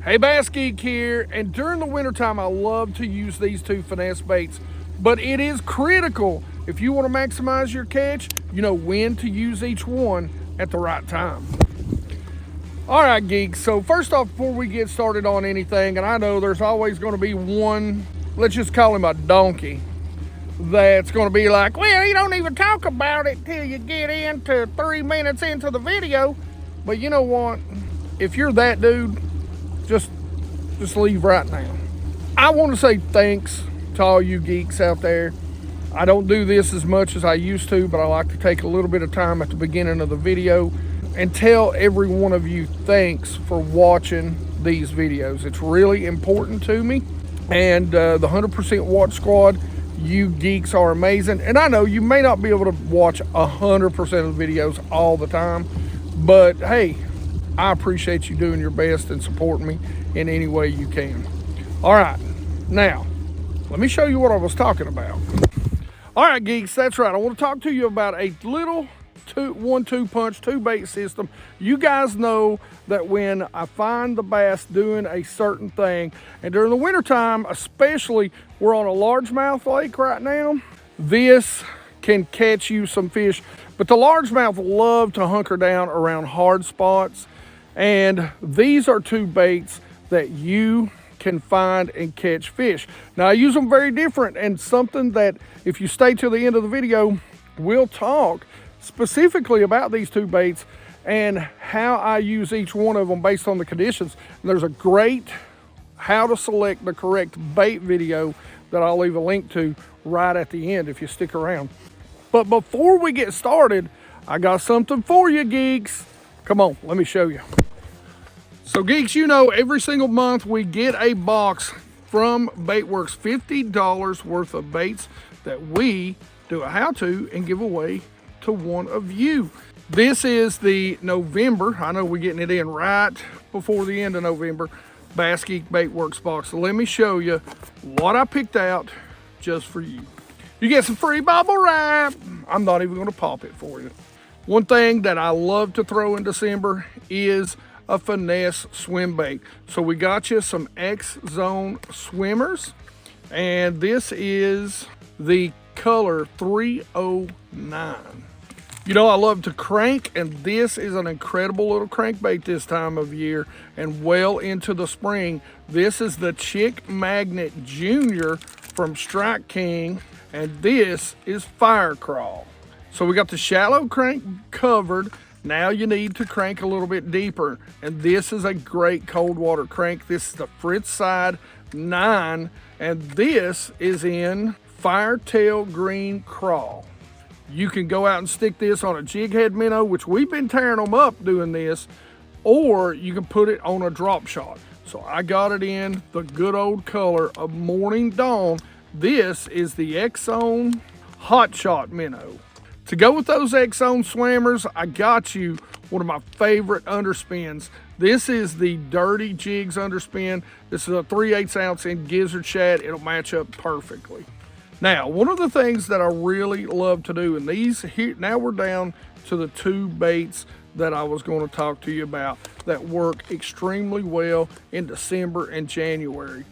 Hey, BassGeek here, and during the wintertime I love to use these two finesse baits, but it is critical if you want to maximize your catch, you know when to use each one at the right time. All right, geeks, so first off, before we get started on anything, and I know there's always going to be one, let's just call him a donkey, that's going to be like, well, you don't even talk about it till you get into 3 minutes into the video. But you know what? If you're that dude, just leave right now. I want to say thanks to all you geeks out there. I don't do this as much as I used to, but I like to take a little bit of time at the beginning of the video and tell every one of you thanks for watching these videos. It's really important to me. And the 100% Watch Squad, you geeks are amazing. And I know you may not be able to watch 100% of the videos all the time, but hey, I appreciate you doing your best and supporting me in any way you can. All right, now, let me show you what I was talking about. All right, geeks, that's right. I want to talk to you about a little 1-2 punch, 2-bait system. You guys know that when I find the bass doing a certain thing, and during the wintertime, especially, we're on a largemouth lake right now, this can catch you some fish, but the largemouth love to hunker down around hard spots. And these are 2 baits that you can find and catch fish. Now, I use them very different, and something that if you stay till the end of the video, we'll talk specifically about these 2 baits and how I use each one of them based on the conditions. And there's a great how to select the correct bait video that I'll leave a link to right at the end if you stick around. But before we get started, I got something for you, geeks. Come on, let me show you. So geeks, you know, every single month we get a box from Baitworks, $50 worth of baits that we do a how-to and give away to one of you. This is the November, I know we're getting it in right before the end of November, BassGeek Baitworks box. So let me show you what I picked out just for you. You get some free bubble wrap. I'm not even gonna pop it for you. One thing that I love to throw in December is a Finesse swim bait. So we got you some X-Zone swimmers, and this is the color 309. You know, I love to crank, and this is an incredible little crankbait this time of year and well into the spring. This is the Chick Magnet Junior from Strike King, and this is Fire Crawl. So we got the shallow crank covered. Now you need to crank a little bit deeper. And this is a great cold water crank. This is the Fritz Side 9. And this is in Firetail Green Crawl. You can go out and stick this on a jig head minnow, which we've been tearing them up doing this, or you can put it on a drop shot. So I got it in the good old color of Morning Dawn. This is the X-Zone Hot Shot Minnow. To go with those X-Zone swimmers, I got you one of my favorite underspins. This is the Dirty Jigs underspin. This is a 3/8 ounce in gizzard shad. It'll match up perfectly. Now, one of the things that I really love to do, and these here, now we're down to the 2 baits that I was going to talk to you about that work extremely well in December and January.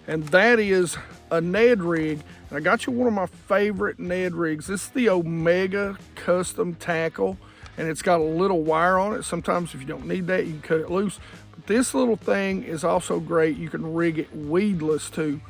And that is a Ned rig. And I got you one of my favorite Ned rigs. This is the Omega Custom Tackle, and it's got a little wire on it. Sometimes if you don't need that, you can cut it loose. But this little thing is also great. You can rig it weedless too,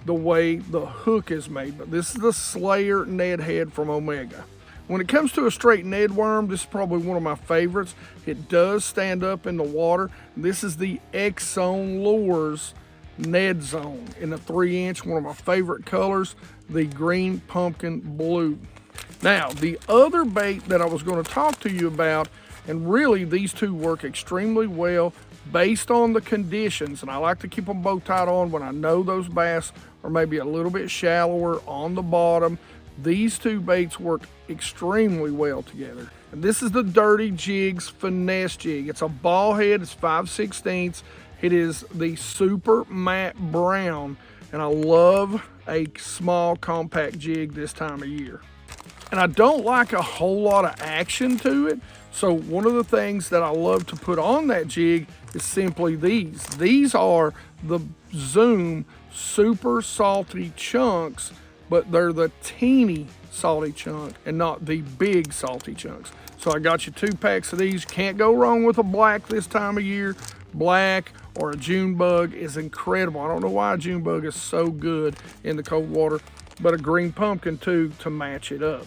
the way the hook is made. But this is the Slayer Ned head from Omega. When it comes to a straight Ned worm, this is probably one of my favorites. It does stand up in the water. This is the X-Zone Lures Ned Zone in a 3-inch, one of my favorite colors, the green pumpkin blue. Now, the other bait that I was going to talk to you about, and really these 2 work extremely well based on the conditions, and I like to keep them both tied on when I know those bass are maybe a little bit shallower on the bottom. These 2 baits work extremely well together. And this is the Dirty Jigs Finesse Jig. It's a ball head, it's 5/16. It is the super matte brown, and I love a small compact jig this time of year. And I don't like a whole lot of action to it, so one of the things that I love to put on that jig is simply these. These are the Zoom super salty chunks, but they're the teeny salty chunk and not the big salty chunks. So I got you 2 packs of these. Can't go wrong with a black this time of year. Black or a June bug is incredible. I don't know why a June bug is so good in the cold water, but a green pumpkin too to match it up.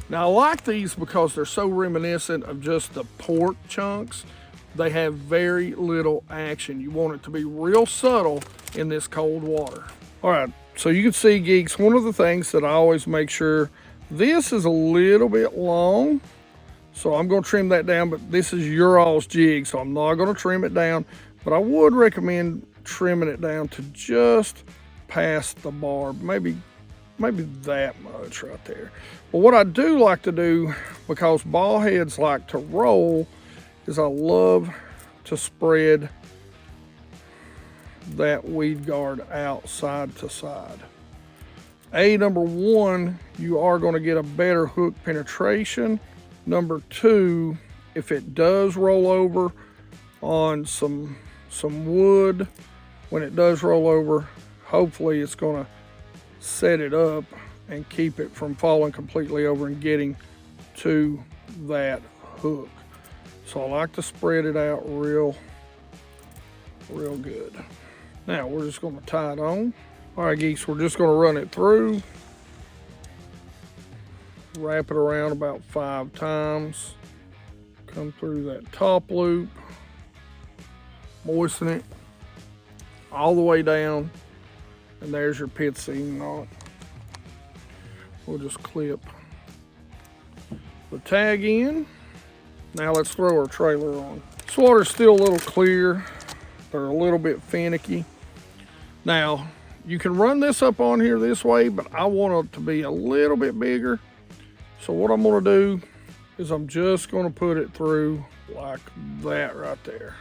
Now I like these because they're so reminiscent of just the port chunks. They have very little action. You want it to be real subtle in this cold water. All right, so you can see, geeks, one of the things that I always make sure, this is a little bit long, so I'm gonna trim that down, but this is your all's jig, so I'm not gonna trim it down, but I would recommend trimming it down to just past the barb, maybe that much right there. But what I do like to do, because ball heads like to roll, is I love to spread that weed guard out side to side. Number 1, you are going to get a better hook penetration. Number 2, if it does roll over on some wood, when it does roll over, hopefully it's going to set it up and keep it from falling completely over and getting to that hook. So I like to spread it out real good. Now we're just going to tie it on. All right, geeks, we're just going to run it through. Wrap it around about 5 times. Come through that top loop. Moisten it all the way down. And there's your pit seam knot. We'll just clip the tag in. Now let's throw our trailer on. This water's still a little clear. They're a little bit finicky. Now, you can run this up on here this way, but I want it to be a little bit bigger. So what I'm gonna do is I'm just gonna put it through like that right there.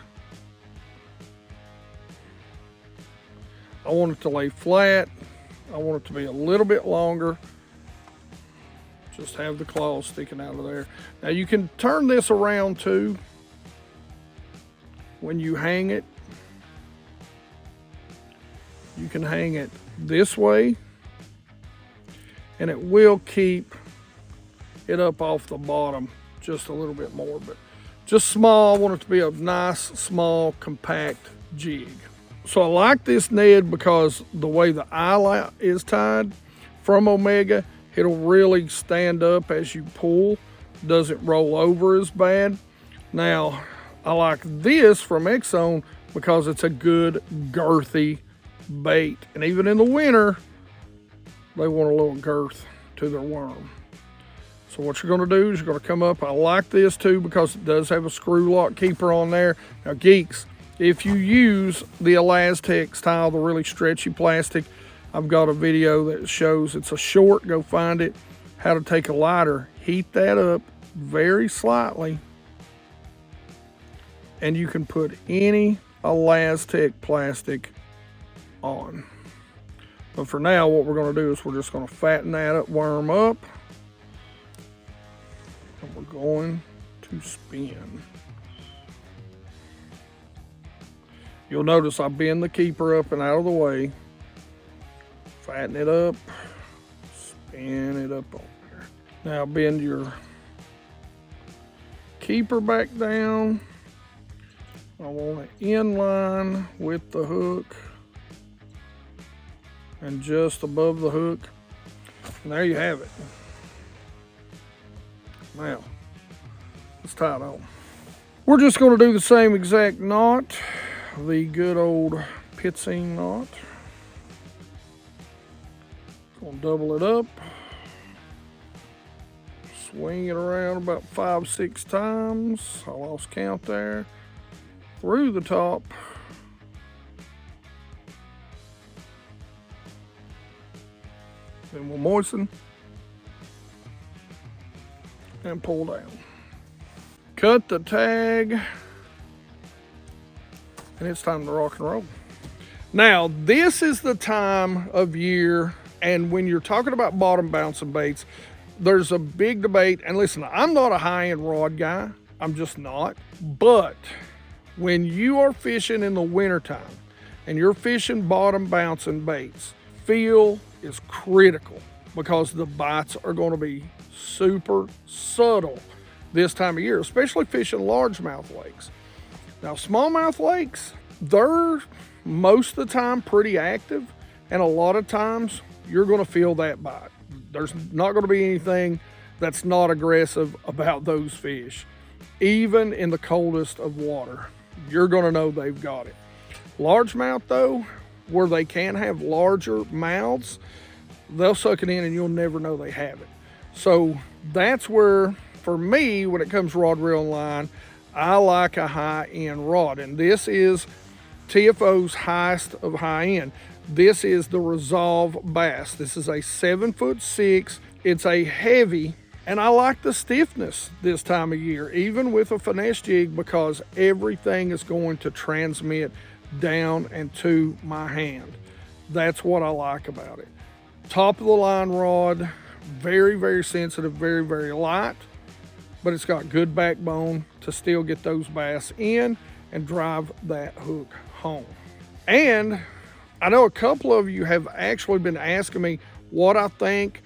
I want it to lay flat. I want it to be a little bit longer. Just have the claws sticking out of there. Now you can turn this around too when you hang it. You can hang it this way and it will keep it up off the bottom just a little bit more, but just small. I want it to be a nice, small, compact jig. So I like this Ned because the way the eye is tied from Omega, it'll really stand up as you pull. Doesn't roll over as bad. Now, I like this from Exxon because it's a good girthy bait. And even in the winter, they want a little girth to their worm. So what you're gonna do is you're gonna come up. I like this too because it does have a screw lock keeper on there. Now geeks, if you use the Elastec tile, the really stretchy plastic, I've got a video that shows, it's a short, go find it, how to take a lighter, heat that up very slightly, and you can put any Elastec plastic on. But for now, what we're gonna do is we're just gonna fatten that up, worm up, and we're going to spin. You'll notice I bend the keeper up and out of the way, fatten it up, spin it up on there. Now bend your keeper back down. I want it in line with the hook and just above the hook. And there you have it. Now, let's tie it on. We're just going to do the same exact knot, the good old pit seam knot. Gonna double it up, swing it around about 5-6 times. I lost count there. Through the top. Then we'll moisten and pull down. Cut the tag, and it's time to rock and roll. Now, this is the time of year, and when you're talking about bottom bouncing baits, there's a big debate. And listen, I'm not a high-end rod guy. I'm just not. But When you are fishing in the wintertime and you're fishing bottom bouncing baits, feel is critical because the bites are going to be super subtle this time of year, especially fishing largemouth lakes. Now, smallmouth lakes, they're most of the time pretty active, and a lot of times you're going to feel that bite. There's not going to be anything that's not aggressive about those fish. Even in the coldest of water, you're going to know they've got it. Largemouth, though, where they can have larger mouths, they'll suck it in and you'll never know they have it. So that's where, for me, when it comes to rod, reel, and line, I like a high-end rod. And this is TFO's highest of high-end. This is the Resolve Bass. This is a 7'6". It's a heavy, and I like the stiffness this time of year, even with a finesse jig, because everything is going to transmit down and to my hand. That's what I like about it. Top of the line rod, very, very sensitive, very, very light, but it's got good backbone to still get those bass in and drive that hook home. And I know a couple of you have actually been asking me what I think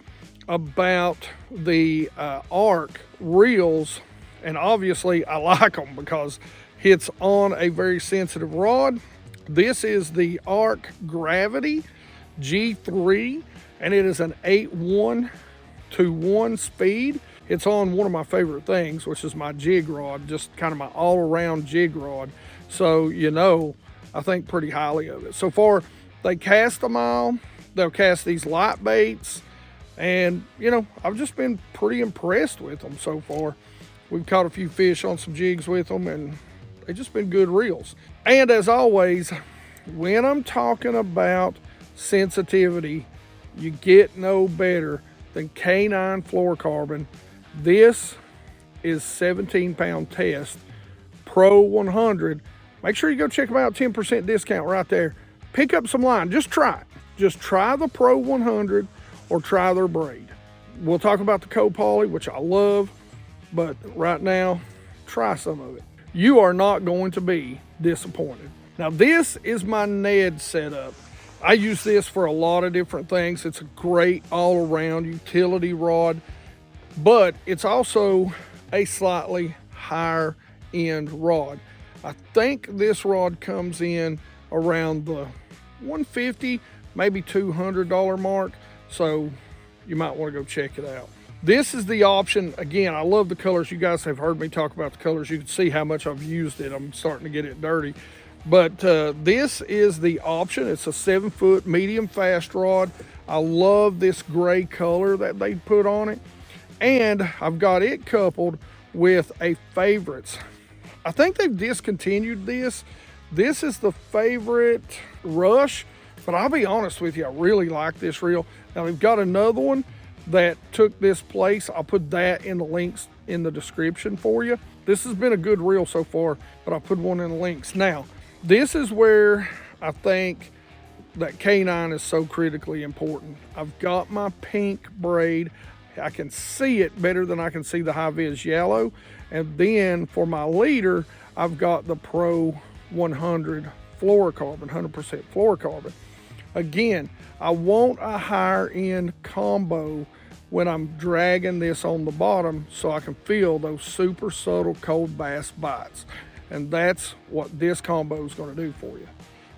about the Arc reels, and obviously I like them because it's on a very sensitive rod. This is the Arc Gravity G3, and it is an 8-1 to 1 speed. It's on one of my favorite things, which is my jig rod, just kind of my all-around jig rod. So, you know, I think pretty highly of it. So far, they cast a mile. They'll cast these light baits. And, you know, I've just been pretty impressed with them so far. We've caught a few fish on some jigs with them, and they've just been good reels. And as always, when I'm talking about sensitivity, you get no better than K9 fluorocarbon. This is 17-pound test, Pro 100. Make sure you go check them out, 10% discount right there. Pick up some line, just try it. Just try the Pro 100 or try their braid. We'll talk about the co-poly, which I love, but right now, try some of it. You are not going to be disappointed. Now, this is my Ned setup. I use this for a lot of different things. It's a great all-around utility rod, but it's also a slightly higher end rod. I think this rod comes in around the $150, maybe $200 mark, so you might want to go check it out. This is the option. Again, I love the colors. You guys have heard me talk about the colors. You can see how much I've used it. I'm starting to get it dirty. But this is the option. It's a 7-foot medium fast rod. I love this gray color that they put on it. And I've got it coupled with a Favorites. I think they've discontinued this. This is the Favorite Rush, but I'll be honest with you, I really like this reel. Now, we've got another one that took this place. I'll put that in the links in the description for you. This has been a good reel so far, but I'll put one in the links. Now, this is where I think that K9 is so critically important. I've got my pink braid. I can see it better than I can see the high-vis yellow. And then for my leader, I've got the Pro 100 fluorocarbon, 100% fluorocarbon. Again, I want a higher end combo when I'm dragging this on the bottom so I can feel those super subtle cold bass bites. And that's what this combo is going to do for you.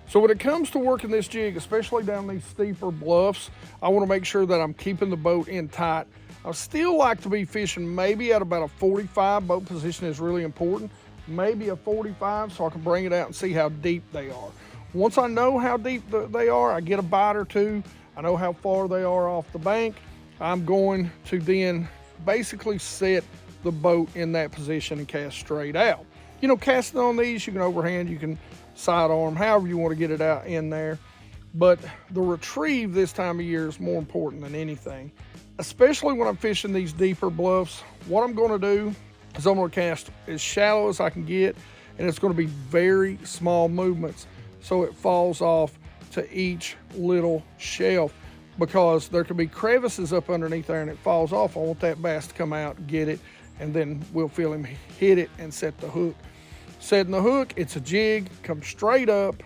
So when it comes to working this jig, especially down these steeper bluffs, I want to make sure that I'm keeping the boat in tight. I still like to be fishing maybe at about a 45. Boat position is really important. Maybe a 45 so I can bring it out and see how deep they are. Once I know how deep they are, I get a bite or two. I know how far they are off the bank. I'm going to then basically set the boat in that position and cast straight out. You know, casting on these, you can overhand, you can sidearm, however you want to get it out in there. But the retrieve this time of year is more important than anything, especially when I'm fishing these deeper bluffs. What I'm going to do is I'm going to cast as shallow as I can get, and it's going to be very small movements so it falls off to each little shelf, because there could be crevices up underneath there and it falls off. I want that bass to come out, get it, and then we'll feel him hit it and set the hook. Setting the hook, it's a jig, come straight up,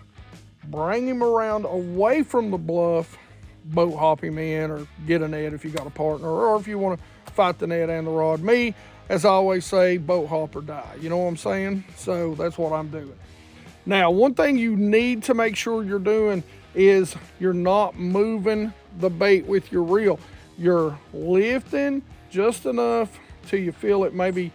bring him around away from the bluff, boat hop him in, or get a net if you got a partner, or if you want to fight the net and the rod. Me, as I always say, boat hop or die. You know what I'm saying? So that's what I'm doing. Now, one thing you need to make sure you're doing is you're not moving the bait with your reel. You're lifting just enough till you feel it maybe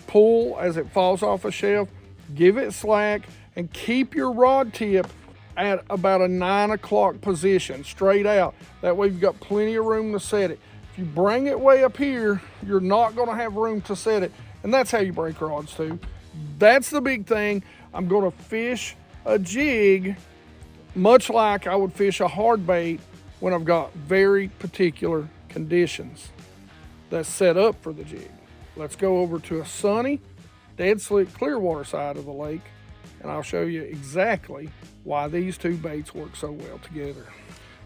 pull as it falls off a shelf. Give it slack and keep your rod tip at about a 9 o'clock position, straight out. That way you've got plenty of room to set it. If you bring it way up here, you're not gonna have room to set it. And that's how you break rods too. That's the big thing. I'm gonna fish a jig much like I would fish a hard bait when I've got very particular conditions that's set up for the jig. Let's go over to a sunny, dead slick, clear water side of the lake, and I'll show you exactly why these two baits work so well together.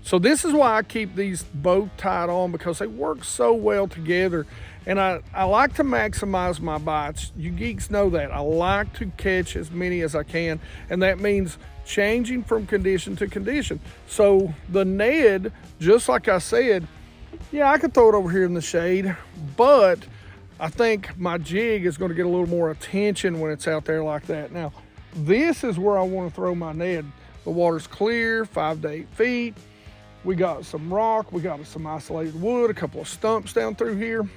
So this is why I keep these both tied on, because they work so well together. And I like to maximize my bites. You geeks know that. I like to catch as many as I can, and that means changing from condition to condition. So the Ned, just like I said, yeah, I could throw it over here in the shade, but I think my jig is going to get a little more attention when it's out there like that. Now, this is where I want to throw my Ned. The water's clear, 5 to 8 feet. We got some rock, we got some isolated wood, a couple of stumps down through here.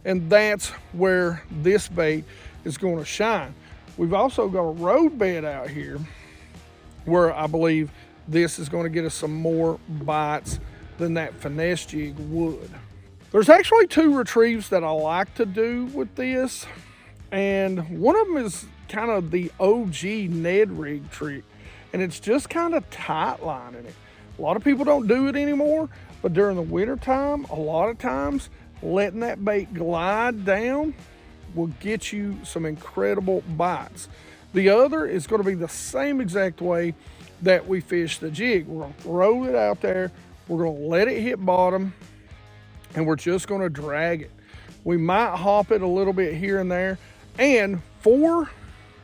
And that's where this bait is going to shine. We've also got a road bed out here where I believe this is going to get us some more bites than that finesse jig would. There's actually 2 retrieves that I like to do with this, and one of them is kind of the OG Ned rig trick, and it's just kind of tight lining it. A lot of people don't do it anymore, but during the winter time, a lot of times letting that bait glide down will get you some incredible bites. The other is going to be the same exact way that we fish the jig. We're going to throw it out there, we're going to let it hit bottom, and we're just going to drag it. We might hop it a little bit here and there. And for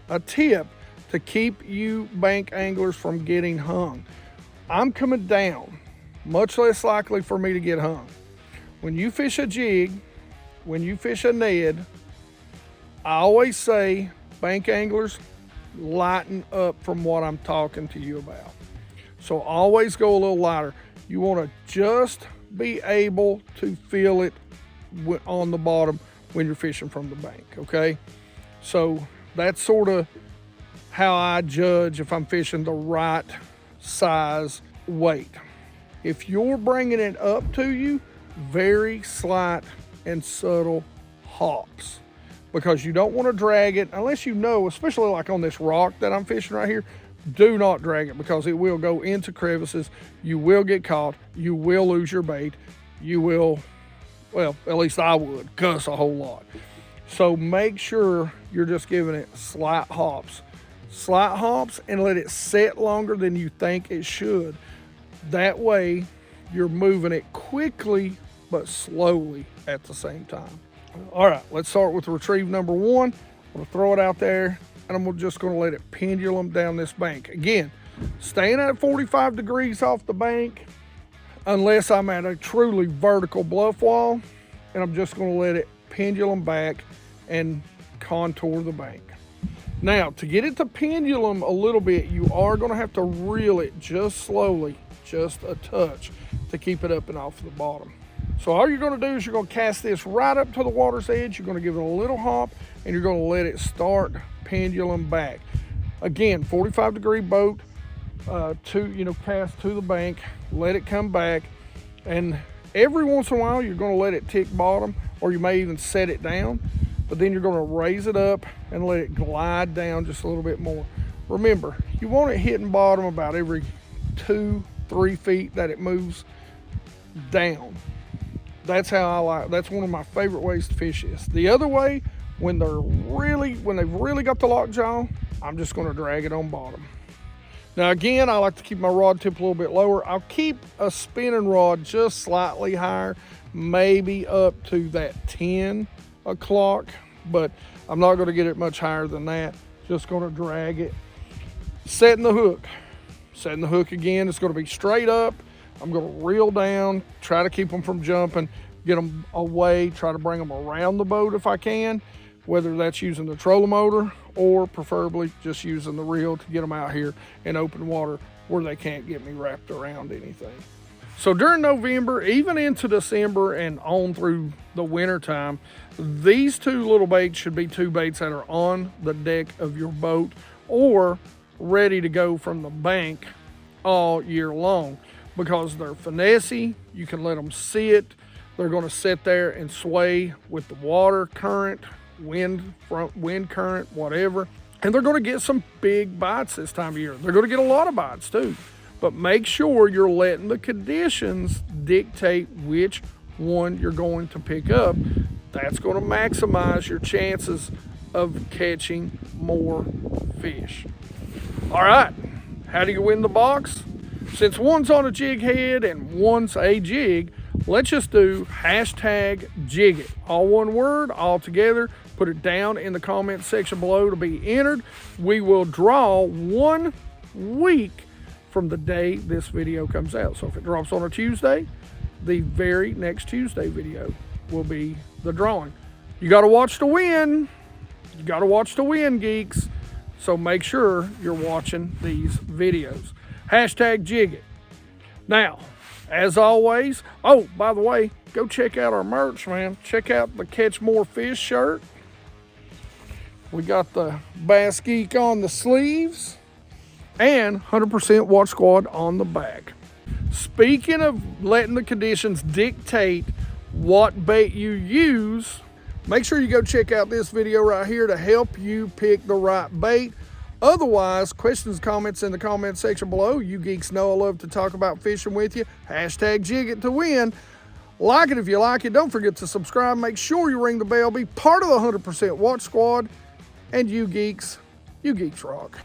a tip to keep you bank anglers from getting hung, I'm coming down, much less likely for me to get hung. When you fish a jig, when you fish a Ned, I always say, bank anglers, lighten up from what I'm talking to you about. So always go a little lighter. You want to just be able to feel it on the bottom when you're fishing from the bank, okay? So that's sort of how I judge if I'm fishing the right size weight. If you're bringing it up to you, very slight and subtle hops, because you don't want to drag it unless you know, especially like on this rock that I'm fishing right here, do not drag it because it will go into crevices. You will get caught. You will lose your bait. You will, well, at least I would, cuss a whole lot. So make sure you're just giving it slight hops and let it set longer than you think it should. That way you're moving it quickly but slowly at the same time. All right, let's start with retrieve number 1. I'm gonna throw it out there and I'm just gonna let it pendulum down this bank. Again, staying at 45 degrees off the bank unless I'm at a truly vertical bluff wall, and I'm just gonna let it pendulum back and contour the bank. Now, to get it to pendulum a little bit, you are gonna have to reel it just slowly, just a touch, to keep it up and off the bottom. So all you're gonna do is you're gonna cast this right up to the water's edge, you're gonna give it a little hop, and you're gonna let it start pendulum back. Again, 45 degree boat, cast to the bank, let it come back, and every once in a while you're gonna let it tick bottom, or you may even set it down, but then you're gonna raise it up and let it glide down just a little bit more. Remember, you want it hitting bottom about every 2-3 feet that it moves down. That's how I like, that's one of my favorite ways to fish this. The other way, when they've really got the lockjaw, I'm just gonna drag it on bottom. Now again, I like to keep my rod tip a little bit lower. I'll keep a spinning rod just slightly higher, maybe up to that 10 o'clock, but I'm not gonna get it much higher than that. Just gonna drag it. Setting the hook. Setting the hook again, it's gonna be straight up. I'm gonna reel down, try to keep them from jumping, get them away, try to bring them around the boat if I can, whether that's using the trolling motor or preferably just using the reel to get them out here in open water where they can't get me wrapped around anything. So during November, even into December and on through the winter time, these two little baits should be two baits that are on the deck of your boat or ready to go from the bank all year long, because they're finessey. You can let them sit. They're going to sit there and sway with the water current, wind current, whatever. And they're going to get some big bites this time of year. They're going to get a lot of bites too. But make sure you're letting the conditions dictate which one you're going to pick up. That's going to maximize your chances of catching more fish. All right, how do you win the box? Since one's on a jig head and one's a jig, let's just do #JigIt. All one word, all together. Put it down in the comment section below to be entered. We will draw 1 week from the day this video comes out. So if it drops on a Tuesday, the very next Tuesday video will be the drawing. You got to watch to win. You got to watch to win, geeks. So make sure you're watching these videos. #JigIt. Now, as always, oh, by the way, go check out our merch, man. Check out the Catch More Fish shirt. We got the BassGeek on the sleeves and 100% Watch Squad on the back. Speaking of letting the conditions dictate what bait you use, make sure you go check out this video right here to help you pick the right bait. Otherwise, questions, comments in the comment section below. You geeks know I love to talk about fishing with you. #JigIt to win. Like it if you like it. Don't forget to subscribe. Make sure you ring the bell. Be part of the 100% Watch Squad. And you geeks rock.